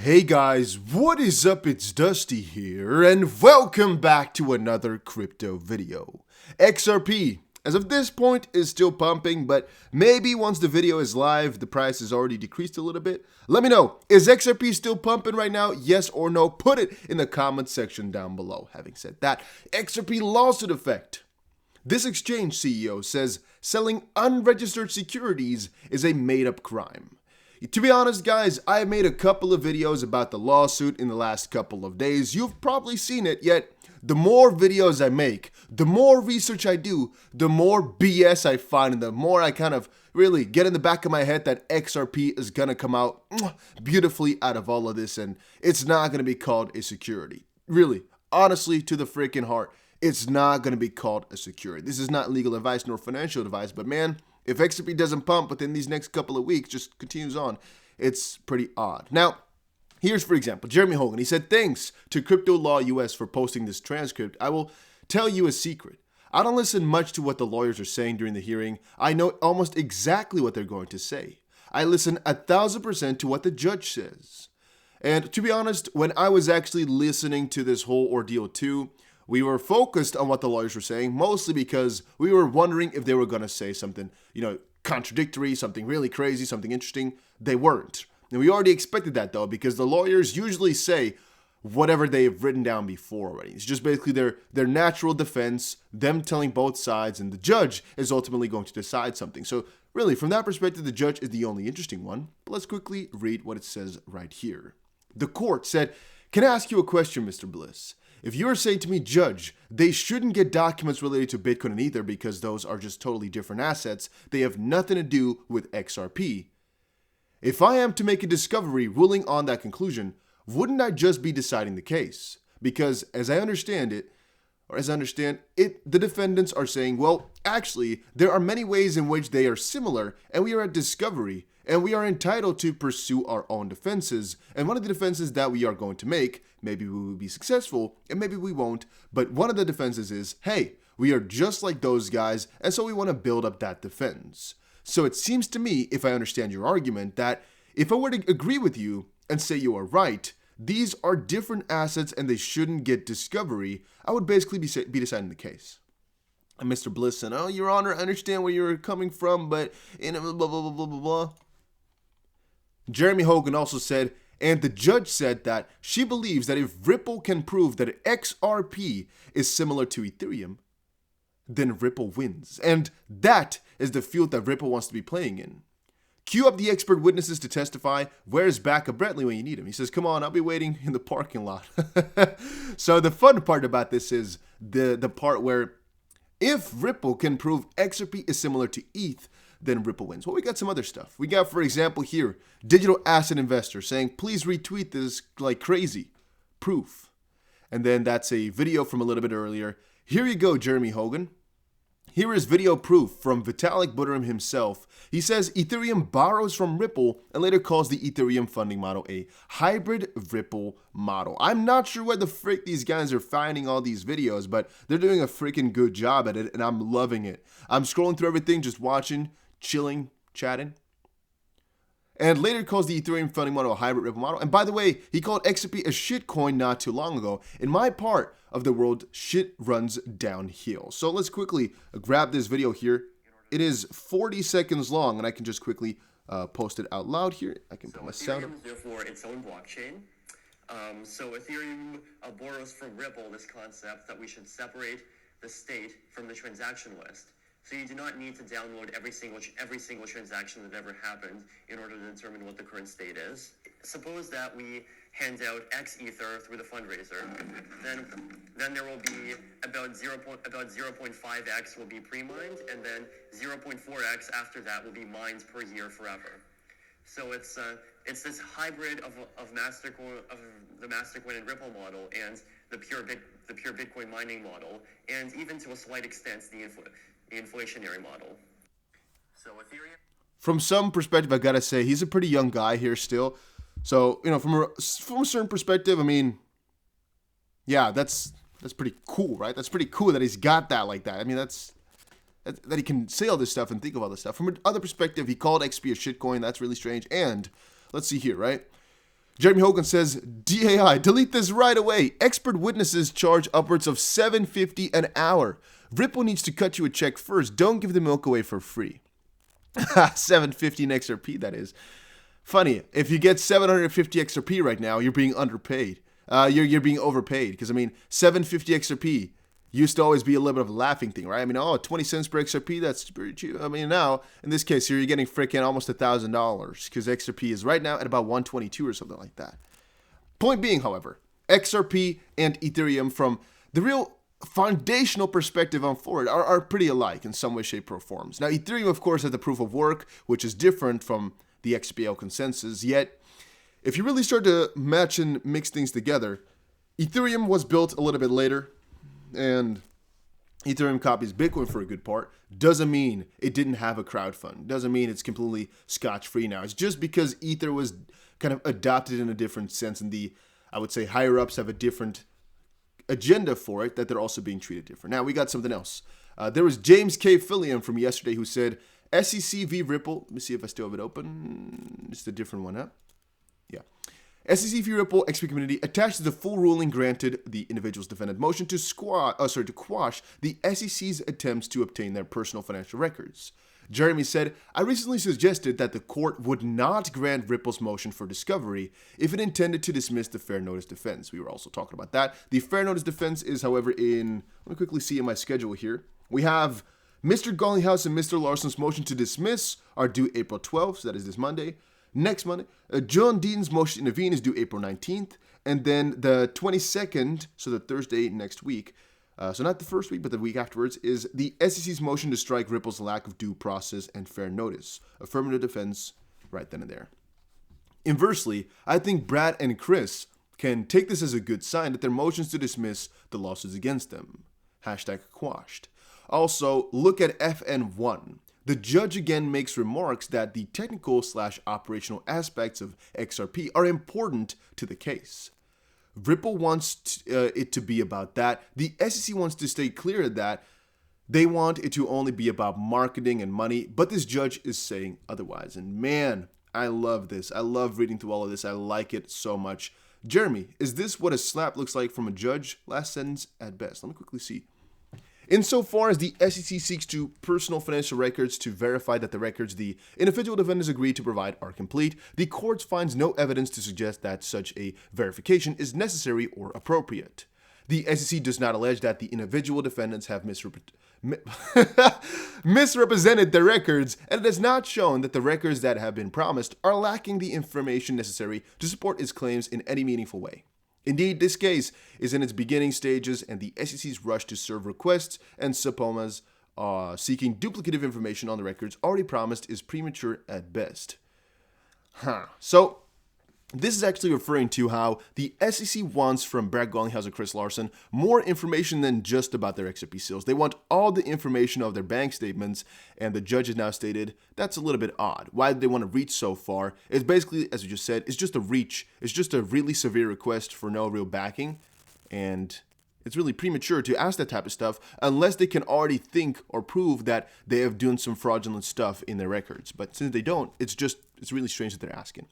Hey guys, what is up? It's Dusty here, and welcome back to another crypto video. XRP, as of this point, is still pumping, but maybe once the video is live, the price has already decreased a little bit. Let me know, is XRP still pumping right now? Yes or no? Put it in the comment section down below. Having said that, XRP lawsuit effect. This exchange CEO says selling unregistered securities is a made-up crime. To be honest, guys, I made a couple of videos about the lawsuit in the last couple of days. You've probably seen it, yet the more videos I make, the more research I do, the more BS I find, and the more I kind of really get in the back of my head that XRP is gonna come out beautifully out of all of this, and it's not gonna be called a security. Really, honestly, to the freaking heart, it's not gonna be called a security. This is not legal advice nor financial advice, but man, if XRP doesn't pump within these next couple of weeks, just continues on, it's pretty odd. Now, here's, for example, Jeremy Hogan. He said, thanks to Crypto Law US for posting this transcript. I will tell you a secret. I don't listen much to what the lawyers are saying during the hearing. I know almost exactly what they're going to say. I listen 1,000% to what the judge says. And to be honest, when I was actually listening to this whole ordeal too, we were focused on what the lawyers were saying, mostly because we were wondering if they were going to say something, contradictory, something really crazy, something interesting. They weren't. And we already expected that, though, because the lawyers usually say whatever they've written down before already. It's just basically their natural defense, them telling both sides, and the judge is ultimately going to decide something. So really, from that perspective, the judge is the only interesting one. But let's quickly read what it says right here. The court said, "Can I ask you a question, Mr. Bliss? If you are saying to me, Judge, they shouldn't get documents related to Bitcoin and Ether because those are just totally different assets, they have nothing to do with XRP. If I am to make a discovery ruling on that conclusion, wouldn't I just be deciding the case? Because as I understand it, the defendants are saying, well, actually, there are many ways in which they are similar, and we are at discovery, and we are entitled to pursue our own defenses. And one of the defenses that we are going to make, maybe we will be successful, and maybe we won't, but one of the defenses is, hey, we are just like those guys, and so we want to build up that defense. So it seems to me, if I understand your argument, that if I were to agree with you and say you are right, these are different assets and they shouldn't get discovery, I would basically be deciding the case." And Mr. Bliss said, "Oh, Your Honor, I understand where you're coming from, but in blah, blah, blah, blah, blah, blah." Jeremy Hogan also said, and the judge said that she believes that if Ripple can prove that XRP is similar to Ethereum, then Ripple wins. And that is the field that Ripple wants to be playing in. Cue up the expert witnesses to testify. Where's Backup Brentley when you need him? He says, come on, I'll be waiting in the parking lot. So the fun part about this is the part where if Ripple can prove XRP is similar to ETH, then Ripple wins. Well, we got some other stuff. We got, for example, here, Digital Asset Investor saying, please retweet this like crazy. Proof. And then that's a video from a little bit earlier. Here you go, Jeremy Hogan. Here is video proof from Vitalik Buterin himself. He says Ethereum borrows from Ripple and later calls the Ethereum funding model a hybrid Ripple model. I'm not sure where the frick these guys are finding all these videos, but they're doing a freaking good job at it, and I'm loving it. I'm scrolling through everything, just watching, chilling, chatting. And later calls the Ethereum funding model a hybrid Ripple model. And by the way, he called XRP a shitcoin not too long ago. In my part of the world, shit runs downhill. So let's quickly grab this video here. It is 40 seconds long, and I can just quickly post it out loud here. I can put my sound up. Ethereum is therefore its own blockchain. So Ethereum borrows from Ripple this concept that we should separate the state from the transaction list. So you do not need to download every single transaction that ever happened in order to determine what the current state is. Suppose that we hand out X Ether through the fundraiser, then there will be about 0.5x will be pre-mined, and then 0.4x after that will be mined per year forever. So it's this hybrid of the Mastercoin and Ripple model and the pure Bitcoin mining model, and even to a slight extent the inflationary model. So Ethereum. From some perspective, I gotta say he's a pretty young guy here still. So from a certain perspective, I mean, yeah, that's pretty cool, right? That's pretty cool that he's got that like that. I mean, that he can say all this stuff and think of all this stuff. From another perspective, he called XP a shitcoin. That's really strange. And let's see here, right? Jeremy Hogan says, DAI, delete this right away. Expert witnesses charge upwards of $7.50 an hour. Ripple needs to cut you a check first. Don't give the milk away for free. $7.50 in XRP, that is. Funny, if you get 750 XRP right now, you're being underpaid. You're being overpaid. Because, I mean, 750 XRP used to always be a little bit of a laughing thing, right? I mean, 20 cents per XRP, that's pretty cheap. I mean, now, in this case here, you're getting freaking almost $1,000. Because XRP is right now at about 122 or something like that. Point being, however, XRP and Ethereum from the real foundational perspective on forward are pretty alike in some way, shape, or forms. Now, Ethereum, of course, has the proof of work, which is different from the XBL consensus. Yet, if you really start to match and mix things together, Ethereum was built a little bit later, and Ethereum copies Bitcoin for a good part. Doesn't mean it didn't have a crowdfund. Doesn't mean it's completely scotch-free now. It's just because Ether was kind of adopted in a different sense, and I would say, higher-ups have a different agenda for it, that they're also being treated different. Now, we got something else. There was James K. Fillion from yesterday who said, SEC v. Ripple. Let me see if I still have it open. It's a different one, huh? Yeah. SEC v. Ripple XP community attached to the full ruling granted the individual's defendant motion to quash the SEC's attempts to obtain their personal financial records. Jeremy said, I recently suggested that the court would not grant Ripple's motion for discovery if it intended to dismiss the fair notice defense. We were also talking about that. The fair notice defense is, however, let me quickly see in my schedule here. We have Mr. Gollinghouse and Mr. Larson's motion to dismiss are due April 12th, so that is this Monday. Next Monday, John Dean's motion to intervene is due April 19th. And then the 22nd, so the Thursday next week, so not the first week, but the week afterwards, is the SEC's motion to strike Ripple's lack of due process and fair notice. Affirmative defense right then and there. Inversely, I think Brad and Chris can take this as a good sign that their motions to dismiss the lawsuits against them. #quashed. Also, look at FN1. The judge again makes remarks that the technical/operational aspects of XRP are important to the case. Ripple wants it to be about that. The SEC wants to stay clear that they want it to only be about marketing and money, but this judge is saying otherwise. And man, I love this. I love reading through all of this. I like it so much. Jeremy, is this what a slap looks like from a judge? Last sentence at best. Let me quickly see. Insofar as the SEC seeks to personal financial records to verify that the records the individual defendants agreed to provide are complete, the court finds no evidence to suggest that such a verification is necessary or appropriate. The SEC does not allege that the individual defendants have misrepresented their records, and it has not shown that the records that have been promised are lacking the information necessary to support its claims in any meaningful way. Indeed, this case is in its beginning stages, and the SEC's rush to serve requests and subpoenas seeking duplicative information on the records already promised is premature at best. So, this is actually referring to how the SEC wants from Brad Gollinghouse and Chris Larson more information than just about their XRP sales. They want all the information of their bank statements, and the judge has now stated that's a little bit odd. Why do they want to reach so far? It's basically, as we just said, it's just a reach. It's just a really severe request for no real backing, and it's really premature to ask that type of stuff unless they can already think or prove that they have done some fraudulent stuff in their records. But since they don't, it's really strange that they're asking.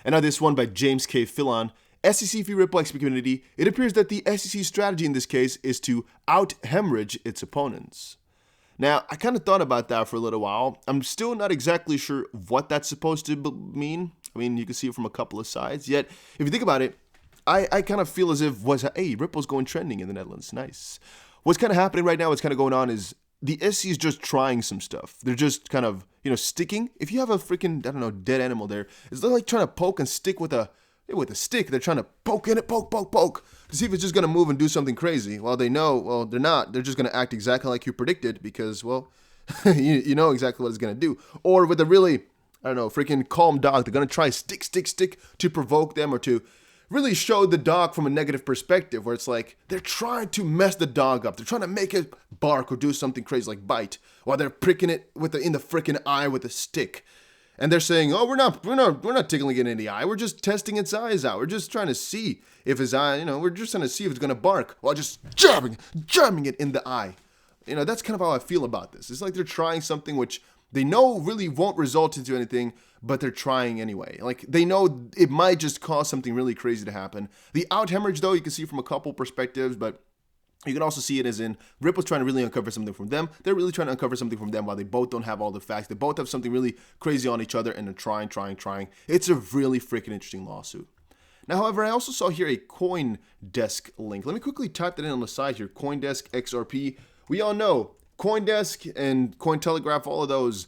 And now this one by James K. Fillion. SEC v. Ripple XP community. It appears that the SEC's strategy in this case is to out-hemorrhage its opponents. Now, I kind of thought about that for a little while. I'm still not exactly sure what that's supposed to mean. I mean, you can see it from a couple of sides. Yet, if you think about it, I kind of feel as if, Ripple's going trending in the Netherlands. Nice. What's kind of happening right now, what's kind of going on is the SEC is just trying some stuff. They're just kind of, sticking. If you have a freaking, dead animal there, it's like trying to poke and stick with a stick. They're trying to poke in it, poke, to see if it's just going to move and do something crazy. Well, they know, they're not. They're just going to act exactly like you predicted because, you know exactly what it's going to do. Or with a really, freaking calm dog, they're going to try stick to provoke them or to really show the dog from a negative perspective where it's like they're trying to mess the dog up. They're trying to make it bark or do something crazy like bite while they're pricking it in the freaking eye with a stick. And they're saying, we're not tickling it in the eye. We're just testing its eyes out. We're just trying to see if his eye, we're just trying to see if it's going to bark while just jamming it in the eye. That's kind of how I feel about this. It's like they're trying something which they know really won't result into anything, but they're trying anyway. Like, they know it might just cause something really crazy to happen. The out hemorrhage, though, you can see from a couple perspectives, but you can also see it as in Ripple's trying to really uncover something from them. They're really trying to uncover something from them while they both don't have all the facts. They both have something really crazy on each other, and they're trying. It's a really freaking interesting lawsuit. Now, however, I also saw here a CoinDesk link. Let me quickly type that in on the side here, CoinDesk XRP. We all know CoinDesk and Cointelegraph, all of those,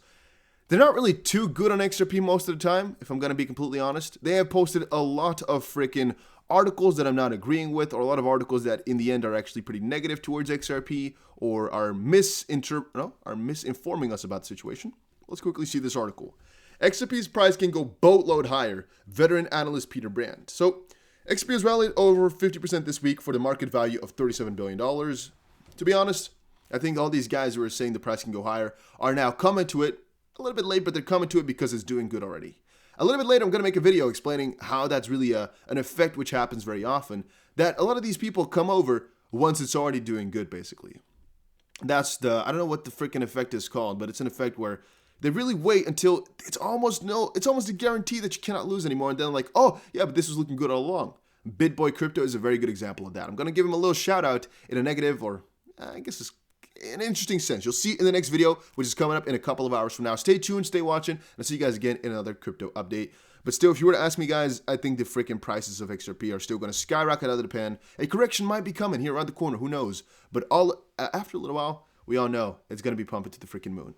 they're not really too good on XRP most of the time, if I'm going to be completely honest. They have posted a lot of freaking articles that I'm not agreeing with, or a lot of articles that in the end are actually pretty negative towards XRP, or are misinforming us about the situation. Let's quickly see this article. XRP's price can go boatload higher, veteran analyst Peter Brand. So, XRP has rallied over 50% this week for the market value of $37 billion. To be honest, I think all these guys who are saying the price can go higher are now coming to it a little bit late, but they're coming to it because it's doing good already. A little bit later, I'm going to make a video explaining how that's really an effect which happens very often, that a lot of these people come over once it's already doing good, basically. That's I don't know what the freaking effect is called, but it's an effect where they really wait until it's almost a guarantee that you cannot lose anymore, and then like, oh, yeah, but this was looking good all along. BitBoy Crypto is a very good example of that. I'm going to give him a little shout out in a negative, or I guess it's in an interesting sense. You'll see in the next video, which is coming up in a couple of hours from now. Stay tuned, stay watching, and I'll see you guys again in another crypto update. But still, if you were to ask me, guys, I think the freaking prices of XRP are still going to skyrocket out of the pan. A correction might be coming here around the corner, who knows? But after a little while, we all know it's going to be pumping to the freaking moon.